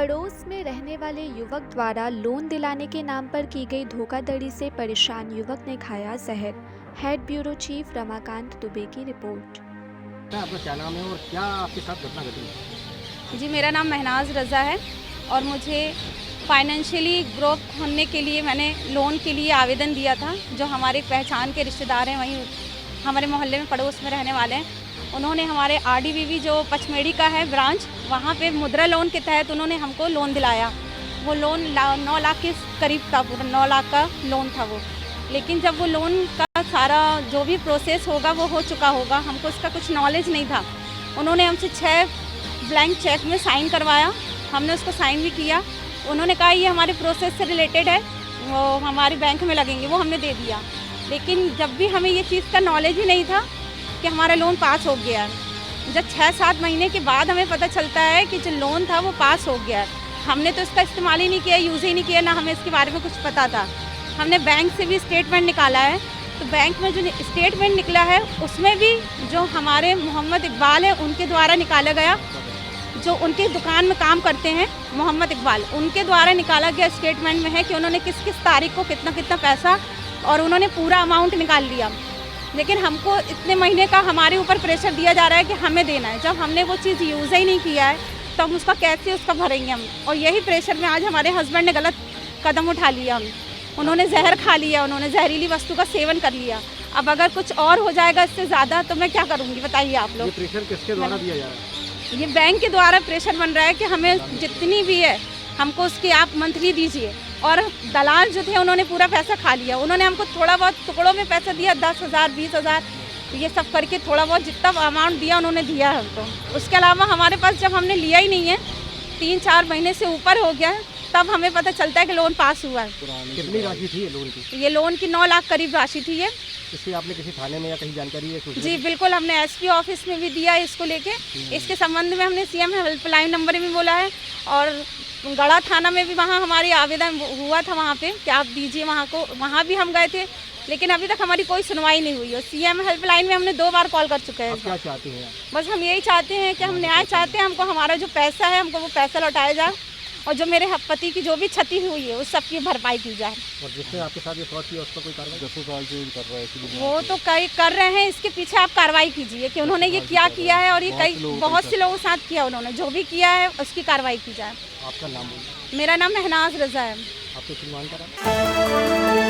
पड़ोस में रहने वाले युवक द्वारा लोन दिलाने के नाम पर की गई धोखाधड़ी से परेशान युवक ने खाया जहर। Head bureau chief Ramakant Dubey की रिपोर्ट। आपका क्या नाम है और क्या आपके साथ घटना घटी है? जी, मेरा नाम महनाज रज़ा है और मुझे फाइनेंशियली ग्रोथ होने के लिए मैंने लोन के लिए आवेदन दिया था। जो हमारे पहचान के रिश्तेदार हैं, वहीं हमारे मोहल्ले में पड़ोस में रहने वाले हैं, उन्होंने हमारे आरडीवीवी जो पचमेड़ी का है ब्रांच, वहाँ पे मुद्रा लोन के तहत उन्होंने हमको लोन दिलाया। वो लोन 9 लाख के करीब था, पूरा 9 लाख का लोन था वो। लेकिन जब वो लोन का सारा जो भी प्रोसेस होगा वो हो चुका होगा, हमको उसका कुछ नॉलेज नहीं था। उन्होंने हमसे 6 ब्लैंक चेक में साइन करवाया, हमने उसको साइन भी किया। उन्होंने कहा ये हमारे प्रोसेस से रिलेटेड है, वो हमारे बैंक में लगेंगे, वो हमने दे दिया। लेकिन जब भी हमें ये चीज़ का नॉलेज ही नहीं था कि हमारा लोन पास हो गया है। जब 6-7 महीने के बाद हमें पता चलता है कि जो लोन था वो पास हो गया है। हमने तो इसका इस्तेमाल ही नहीं किया, यूज़ ही नहीं किया, ना हमें इसके बारे में कुछ पता था। हमने बैंक से भी स्टेटमेंट निकाला है, तो बैंक में जो स्टेटमेंट निकला है उसमें भी जो हमारे मोहम्मद इकबाल है उनके द्वारा निकाला गया, जो उनकी दुकान में काम करते हैं मोहम्मद इकबाल, उनके द्वारा निकाला गया स्टेटमेंट में है कि उन्होंने किस किस तारीख को कितना कितना पैसा और उन्होंने पूरा अमाउंट निकाल लिया। लेकिन हमको इतने महीने का हमारे ऊपर प्रेशर दिया जा रहा है कि हमें देना है। जब हमने वो चीज़ यूज़ ही नहीं किया है तो हम उसका कैसे उसका भरेंगे हम। और यही प्रेशर में आज हमारे हस्बैंड ने गलत कदम उठा लिया। उन्होंने जहर खा लिया, उन्होंने जहरीली वस्तु का सेवन कर लिया। अब अगर कुछ और हो जाएगा इससे ज़्यादा तो मैं क्या करूँगी, बताइए आप लोग। ये प्रेशर किसके द्वारा दिया जा रहा है? ये बैंक के द्वारा प्रेशर बन रहा है कि हमें जितनी भी है हमको उसकी आप मंथली दीजिए। और दलाल जो थे उन्होंने पूरा पैसा खा लिया। उन्होंने हमको थोड़ा बहुत टुकड़ों में पैसा दिया, 10,000 20,000, ये सब करके थोड़ा बहुत जितना अमाउंट दिया उन्होंने दिया है हमको। उसके अलावा हमारे पास जब हमने लिया ही नहीं है, 3-4 महीने से ऊपर हो गया है, तब हमें पता चलता है कि लोन पास हुआ है। कितनी राशि थी लोन की? ये लोन की 9 लाख करीब राशि थी। ये इसकी आपने किसी थाने में या कहीं जानकारी है? जी बिल्कुल, हमने एसपी ऑफिस में भी दिया है इसको लेके। इसके संबंध में हमने सीएम हेल्पलाइन नंबर भी बोला है और गढ़ा थाना में भी वहाँ हमारी आवेदन हुआ था वहाँ पे कि आप दीजिए वहाँ को, वहाँ भी हम गए थे। लेकिन अभी तक हमारी कोई सुनवाई नहीं हुई है। सीएम हेल्पलाइन में हमने 2 बार कॉल कर चुके हैं। क्या चाहते हैं? बस हम यही चाहते हैं कि हम न्याय चाहते हैं, हमको हमारा जो पैसा है हमको वो पैसा लौटाया जाए और जो मेरे पति की जो भी क्षति हुई है उस सब की भरपाई की जाए। और जिसने आपके साथ ये फ्रॉड किया उसका कोई कार्रवाई? 10 साल से कर रहा है वो तो कई कर रहे हैं, इसके पीछे आप कार्रवाई कीजिए कि उन्होंने ये क्या किया है और ये बहुत से लोगों के साथ किया। उन्होंने जो भी किया है उसकी कार्रवाई की जाए। आपका नाम बोलिए। मेरा नाम महनाज रज़ा है। आपको सुनवाई करा?